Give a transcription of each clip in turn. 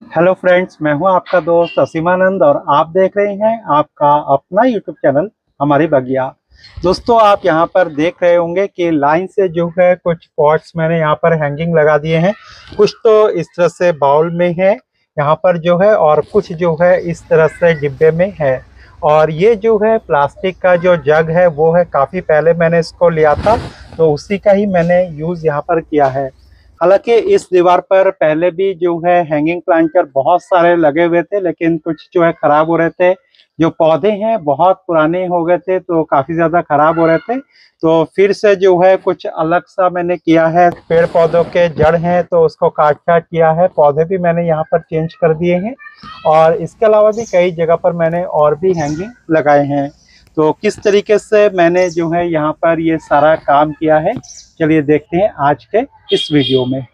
Hello friends, मैं हूं आपका दोस्त असीमानंद और आप देख रहे हैं आपका अपना यूट्यूब चैनल हमारी बगिया। दोस्तों, आप यहां पर देख रहे होंगे कि लाइन से जो है कुछ पॉट्स मैंने यहां पर हैंगिंग लगा दिए हैं। कुछ तो इस तरह से बाउल में है यहां पर जो है, और कुछ जो है इस तरह से डिब्बे में है। और ये जो है प्लास्टिक का जो जग है वो है, काफ़ी पहले मैंने इसको लिया था तो उसी का ही मैंने यूज़ यहाँ पर किया है। हालांकि इस दीवार पर पहले भी जो है हैंगिंग प्लांटर बहुत सारे लगे हुए थे, लेकिन कुछ जो है खराब हो रहे थे। जो पौधे हैं बहुत पुराने हो गए थे तो काफी ज्यादा खराब हो रहे थे। तो फिर से जो है कुछ अलग सा मैंने किया है। पेड़ पौधों के जड़ हैं तो उसको काट काट किया है, पौधे भी मैंने यहाँ पर चेंज कर दिए हैं। और इसके अलावा भी कई जगह पर मैंने और भी हैंगिंग लगाए हैं। तो किस तरीके से मैंने जो है यहाँ पर ये सारा काम किया है, चलिए देखते हैं आज के इस वीडियो में।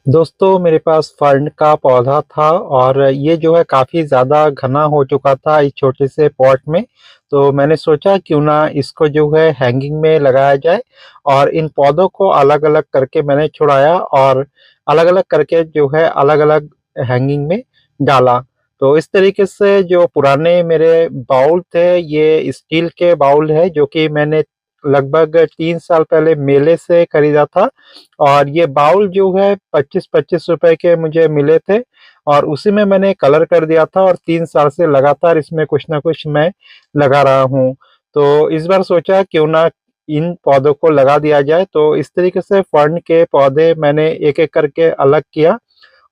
दोस्तों, मेरे पास फर्न का पौधा था और ये जो है काफ़ी ज़्यादा घना हो चुका था इस छोटे से पॉट में। तो मैंने सोचा क्यों ना इसको जो है हैंगिंग में लगाया जाए। और इन पौधों को अलग अलग करके मैंने छुड़ाया और अलग अलग करके जो है अलग अलग हैंगिंग में डाला। तो इस तरीके से जो पुराने मेरे बाउल थे, ये स्टील के बाउल है जो कि मैंने लगभग 3 साल पहले मेले से खरीदा था। और ये बाउल जो है 25-25 रुपए के मुझे मिले थे और उसी में मैंने कलर कर दिया था और 3 साल से लगातार इसमें कुछ ना कुछ मैं लगा रहा हूँ। तो इस बार सोचा क्यों ना इन पौधों को लगा दिया जाए। तो इस तरीके से फर्न के पौधे मैंने एक एक करके अलग किया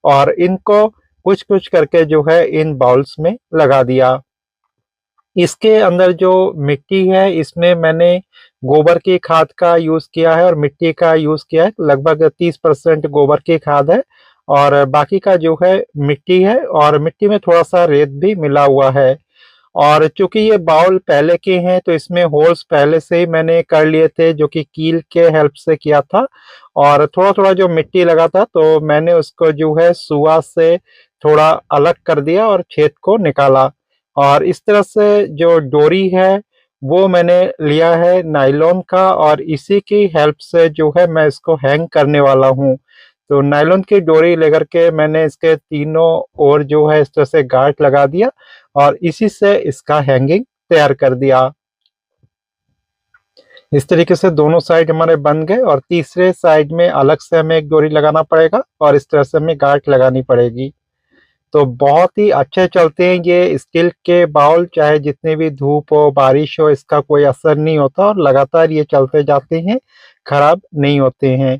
और इनको कुछ कुछ करके जो है इन बाउल्स में लगा दिया। इसके अंदर जो मिट्टी है इसमें मैंने गोबर की खाद का यूज़ किया है और मिट्टी का यूज़ किया है। लगभग 30% गोबर की खाद है और बाकी का जो है मिट्टी है, और मिट्टी में थोड़ा-सा रेत भी मिला हुआ है। और चूँकि ये बाउल पहले के हैं तो इसमें होल्स पहले से ही मैंने कर लिए थे, जो कि कील के हेल्प से किया था। और थोड़ा-थोड़ा जो मिट्टी लगा था तो मैंने उसको जो है सुआ से थोड़ा अलग कर दिया और छेद को निकाला। और इस तरह से जो डोरी है वो मैंने लिया है नायलॉन का, और इसी की हेल्प से जो है मैं इसको हैंग करने वाला हूँ। तो नायलॉन की डोरी लेकर के मैंने इसके तीनों ओर जो है इस तरह से गांठ लगा दिया और इसी से इसका हैंगिंग तैयार कर दिया। इस तरीके से दोनों साइड हमारे बन गए और तीसरे साइड में अलग से हमें एक डोरी लगाना पड़ेगा और इस तरह से हमें गांठ लगानी पड़ेगी। तो बहुत ही अच्छे चलते हैं ये स्टील के बाउल, चाहे जितनी भी धूप हो बारिश हो इसका कोई असर नहीं होता और लगातार ये चलते जाते हैं, खराब नहीं होते हैं।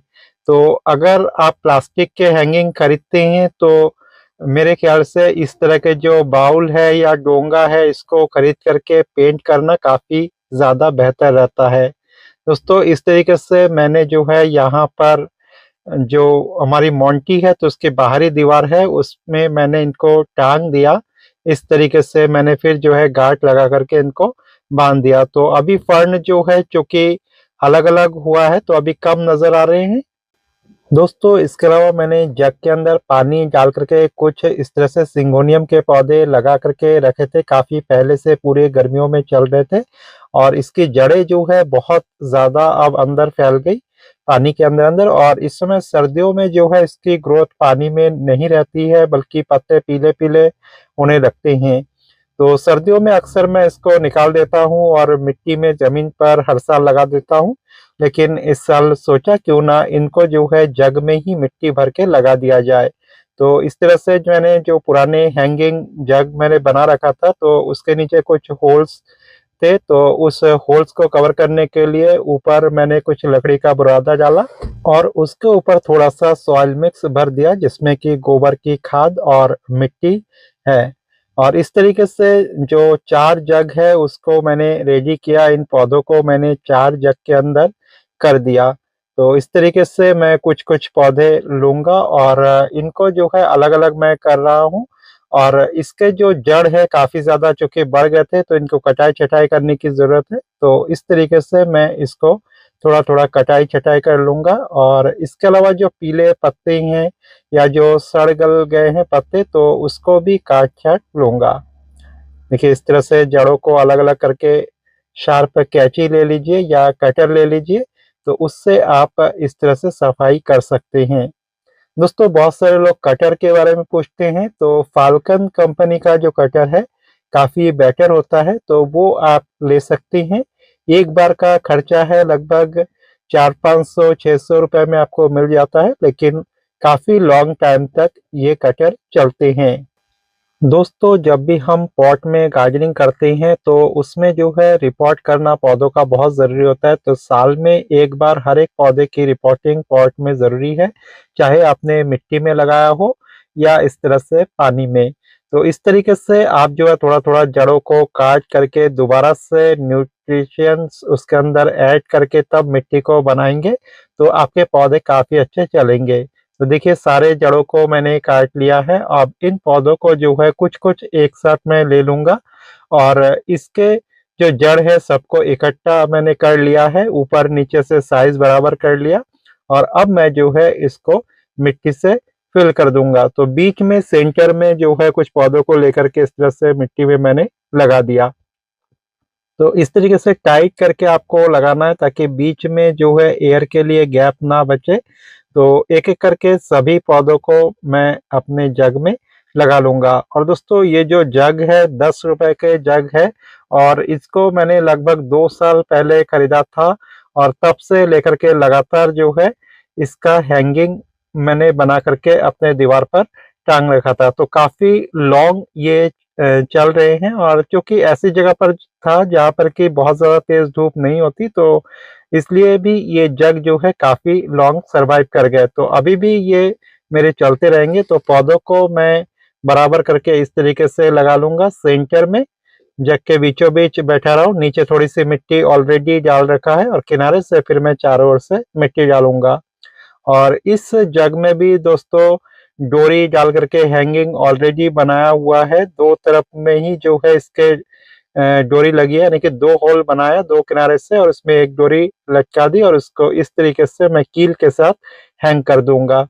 तो अगर आप प्लास्टिक के हैंगिंग खरीदते हैं तो मेरे ख्याल से इस तरह के जो बाउल है या डोंगा है इसको खरीद करके पेंट करना काफ़ी ज़्यादा बेहतर रहता है। दोस्तों, इस तरीके से मैंने जो है यहाँ पर जो हमारी मोंटी है तो उसकी बाहरी दीवार है उसमें मैंने इनको टांग दिया। इस तरीके से मैंने फिर जो है गांठ लगा करके इनको बांध दिया। तो अभी फर्न जो है चूंकि अलग अलग हुआ है तो अभी कम नजर आ रहे हैं। दोस्तों, इसके अलावा मैंने जग के अंदर पानी डाल करके कुछ इस तरह से सिंगोनियम के पौधे लगा करके रखे थे, काफ़ी पहले से पूरे गर्मियों में चल रहे थे। और इसकी जड़ें जो है बहुत ज़्यादा अब अंदर फैल गई पानी के अंदर अंदर, और इस समय सर्दियों में जो है इसकी ग्रोथ पानी में नहीं रहती है बल्कि पत्ते पीले पीले होने लगते हैं। तो सर्दियों में अक्सर मैं इसको निकाल देता हूँ और मिट्टी में ज़मीन पर हर साल लगा देता हूँ। लेकिन इस साल सोचा क्यों ना इनको जो है जग में ही मिट्टी भर के लगा दिया जाए। तो इस तरह से जो मैंने जो पुराने हैंगिंग जग मैंने बना रखा था तो उसके नीचे कुछ होल्स थे, तो उस होल्स को कवर करने के लिए ऊपर मैंने कुछ लकड़ी का बुरादा डाला और उसके ऊपर थोड़ा-सा सॉइल मिक्स भर दिया जिसमें कि गोबर की खाद और मिट्टी है। और इस तरीके से जो 4 जग है उसको मैंने रेडी किया, इन पौधों को मैंने 4 जग के अंदर कर दिया। तो इस तरीके से मैं कुछ-कुछ पौधे लूँगा और इनको जो है अलग-अलग मैं कर रहा हूँ। और इसके जो जड़ है काफ़ी ज़्यादा चूँकि बढ़ गए थे तो इनको कटाई-छँटाई करने की ज़रूरत है। तो इस तरीके से मैं इसको थोड़ा-थोड़ा कटाई-छँटाई कर लूँगा। और इसके अलावा जो पीले पत्ते हैं या जो सड़ गल गए हैं पत्ते तो उसको भी काट-छाँट लूँगा। देखिए, इस तरह से जड़ों को अलग-अलग करके शार्प कैंची ले लीजिए या कटर ले लीजिए, तो उससे आप इस तरह से सफाई कर सकते हैं। दोस्तों बहुत सारे लोग कटर के बारे में पूछते हैं, तो फाल्कन कंपनी का जो कटर है काफ़ी बेटर होता है, तो वो आप ले सकते हैं। एक बार का खर्चा है लगभग 400-500-600 रुपए में आपको मिल जाता है, लेकिन काफ़ी लॉन्ग टाइम तक ये कटर चलते हैं। दोस्तों जब भी हम पॉट में गार्डनिंग करते हैं तो उसमें जो है रिपोर्ट करना पौधों का बहुत ज़रूरी होता है। तो साल में एक बार हर एक पौधे की रिपोर्टिंग पॉट में ज़रूरी है, चाहे आपने मिट्टी में लगाया हो या इस तरह से पानी में। तो इस तरीके से आप जो है थोड़ा-थोड़ा जड़ों को काट करके दोबारा से न्यूट्रिशंस उसके अंदर ऐड करके तब मिट्टी को बनाएँगे, तो आपके पौधे काफ़ी अच्छे चलेंगे। तो देखिए सारे जड़ों को मैंने काट लिया है। अब इन पौधों को जो है कुछ-कुछ एक साथ मैं ले लूँगा और इसके जो जड़ है सबको इकट्ठा मैंने कर लिया है, ऊपर-नीचे से साइज़ बराबर कर लिया और अब मैं जो है इसको मिट्टी से फिल कर दूँगा। तो बीच में सेंटर में जो है कुछ पौधों को लेकर के इस तरह से मिट्टी में मैंने लगा दिया। तो इस तरीके से टाइट करके आपको लगाना है ताकि बीच में जो है एयर के लिए गैप ना बचे। तो एक-एक करके सभी पौधों को मैं अपने जग में लगा लूँगा। और दोस्तों ये जो जग है 10 रुपए के जग है और इसको मैंने लगभग 2 साल पहले खरीदा था और तब से लेकर के लगातार जो है इसका हैंगिंग मैंने बना करके अपने दीवार पर टाँग रखा था। तो काफ़ी लॉन्ग ये चल रहे हैं और चूँकि ऐसी जगह पर था जहाँ पर कि बहुत ज़्यादा तेज़ धूप नहीं होती, तो इसलिए भी ये जग जो है काफ़ी लॉन्ग सर्वाइव कर गए। तो अभी भी ये मेरे चलते रहेंगे, तो पौधों को मैं बराबर करके इस तरीके से लगा लूँगा सेंटर में, जग के बीचों-बीच बैठा रहूँ, नीचे थोड़ी-सी मिट्टी ऑलरेडी डाल रखा है और किनारे से फिर मैं चारों ओर से मिट्टी डालूँगा। और इस जग में भी दोस्तों डोरी डाल करके हैंगिंग ऑलरेडी बनाया हुआ है, 2 तरफ में ही जो है इसके डोरी लगी है, यानी कि 2 होल बनाया 2 किनारे से और उसमें 1 डोरी लटका दी और उसको इस तरीके से मैं कील के साथ हैंग कर दूँगा।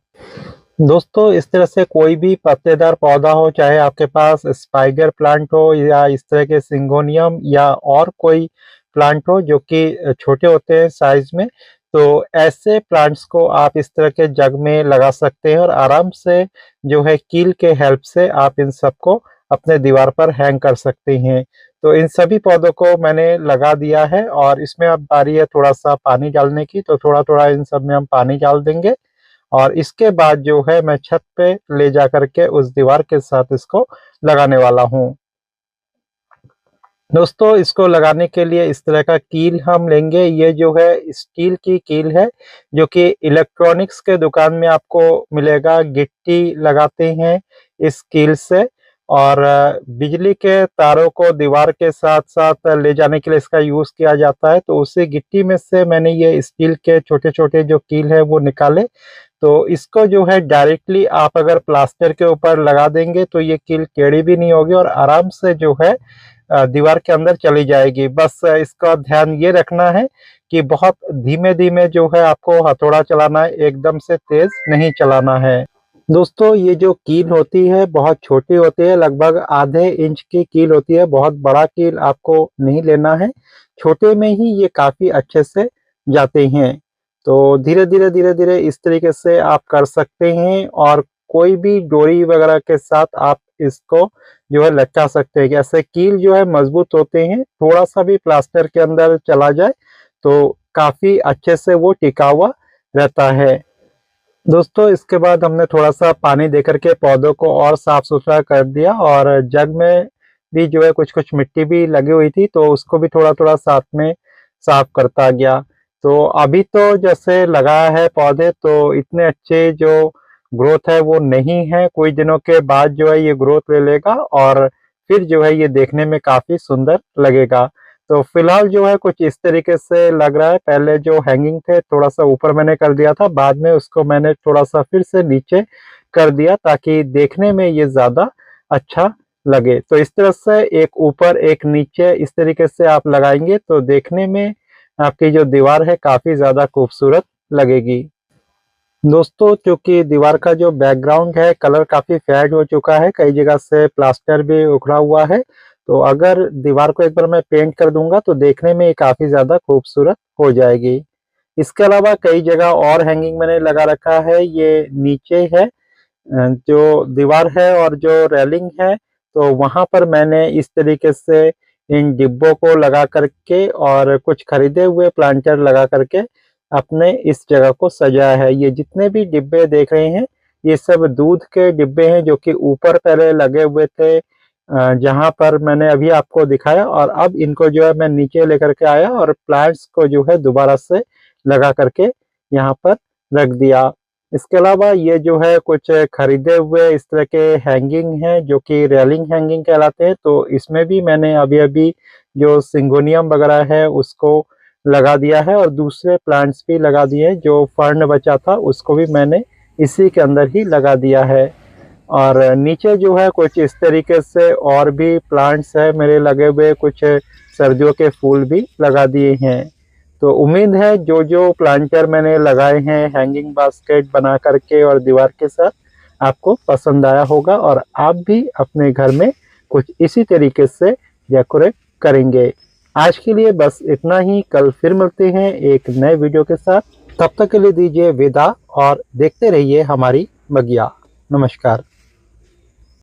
दोस्तों इस तरह से कोई भी पत्तेदार पौधा हो, चाहे आपके पास स्पाइडर प्लांट हो या इस तरह के सिंगोनियम या और कोई प्लांट हो जो कि छोटे होते हैं साइज़ में, तो ऐसे प्लांट्स को आप इस तरह के जग में लगा सकते हैं और आराम से जो है कील के हेल्प से आप इन सबको अपने दीवार पर हैंग कर सकते हैं। तो इन सभी पौधों को मैंने लगा दिया है और इसमें अब बारी है थोड़ा-सा पानी डालने की, तो थोड़ा-थोड़ा इन सब में हम पानी डाल देंगे और इसके बाद जो है मैं छत पे ले जाकर के उस दीवार के साथ इसको लगाने वाला हूँ। दोस्तों इसको लगाने के लिए इस तरह का कील हम लेंगे। ये जो है स्टील की कील है जो कि इलेक्ट्रॉनिक्स के दुकान में आपको मिलेगा। गिट्टी लगाते हैं इस कील से और बिजली के तारों को दीवार के साथ-साथ ले जाने के लिए इसका यूज़ किया जाता है। तो उसी गिट्टी में से मैंने ये स्टील के छोटे-छोटे जो कील है वो निकाले। तो इसको जो है डायरेक्टली आप अगर प्लास्टर के ऊपर लगा देंगे तो ये कील टेढ़ी भी नहीं होगी और आराम से जो है दीवार के अंदर चली जाएगी। बस इसका ध्यान ये रखना है कि बहुत धीमे-धीमे जो है आपको हथौड़ा चलाना है, एकदम से तेज़ नहीं चलाना है। दोस्तों ये जो कील होती है बहुत छोटी होती है, लगभग आधे इंच की कील होती है, बहुत बड़ा कील आपको नहीं लेना है, छोटे में ही ये काफ़ी अच्छे से जाते हैं। तो धीरे-धीरे, धीरे-धीरे इस तरीके से आप कर सकते हैं और कोई भी डोरी वगैरह के साथ आप इसको जो है लटका सकते हैं। ऐसे कील जो है मज़बूत होते हैं, थोड़ा-सा भी प्लास्टर के अंदर चला जाए, तो काफ़ी अच्छे से वो टिका हुआ रहता है। दोस्तों इसके बाद हमने थोड़ा-सा पानी देकर के पौधों को और साफ-सुथरा कर दिया और जग में भी जो है कुछ-कुछ मिट्टी भी लगी हुई थी, तो उसको भी थोड़ा-थोड़ा साथ में साफ करता गया। तो अभी तो जैसे लगाया है पौधे तो इतने अच्छे जो ग्रोथ है वो नहीं है, कुछ दिनों के बाद जो है ये ग्रोथ ले लेगा और फिर जो है ये देखने में काफ़ी सुंदर लगेगा। तो फिलहाल जो है कुछ इस तरीके से लग रहा है, पहले जो हैंगिंग थे थोड़ा-सा ऊपर मैंने कर दिया था, बाद में उसको मैंने थोड़ा-सा फिर से नीचे कर दिया ताकि देखने में ये ज़्यादा अच्छा लगे। तो इस तरह से एक ऊपर एक नीचे इस तरीके से आप लगाएँगे तो देखने में आपकी जो दीवार है काफ़ी ज़्यादा खूबसूरत लगेगी। दोस्तों चूँकि दीवार का जो बैकग्राउंड है कलर काफ़ी फेड हो चुका है, कई जगह से प्लास्टर भी उखड़ा हुआ है, तो अगर दीवार को एक बार मैं पेंट कर दूँगा तो देखने में ये काफ़ी ज़्यादा खूबसूरत हो जाएगी। इसके अलावा कई जगह और हैंगिंग मैंने लगा रखा है। ये नीचे है जो दीवार है और जो रेलिंग है, तो वहाँ पर मैंने इस तरीके से इन डिब्बों को लगा करके और कुछ खरीदे हुए प्लांटर लगा करके अपने इस जगह को सजाया है। ये जितने भी डिब्बे देख रहे हैं, ये सब दूध के डिब्बे हैं जो कि ऊपर पहले लगे हुए थे जहाँ पर मैंने अभी आपको दिखाया, और अब इनको जो है मैं नीचे लेकर के आया और प्लांट्स को जो है दोबारा से लगा करके यहाँ पर रख दिया। इसके अलावा ये जो है कुछ खरीदे हुए इस तरह के हैंगिंग हैं जो कि रेलिंग हैंगिंग कहलाते हैं, तो इसमें भी मैंने अभी-अभी जो सिंगोनियम वगैरह है उसको लगा दिया है और दूसरे प्लांट्स भी लगा दिए हैं। जो फर्न बचा था उसको भी मैंने इसी के अंदर ही लगा दिया है। और नीचे जो है कुछ इस तरीके से और भी प्लांट्स है मेरे लगे हुए, कुछ सर्दियों के फूल भी लगा दिए हैं। तो उम्मीद है जो जो प्लांटर मैंने लगाए हैं हैंगिंग बास्केट बना करके और दीवार के साथ, आपको पसंद आया होगा और आप भी अपने घर में कुछ इसी तरीके से डेकोरेट करेंगे। आज के लिए बस इतना ही, कल फिर मिलते हैं एक नए वीडियो के साथ। तब तक के लिए दीजिए विदा और देखते रहिए हमारी बगिया। नमस्कार।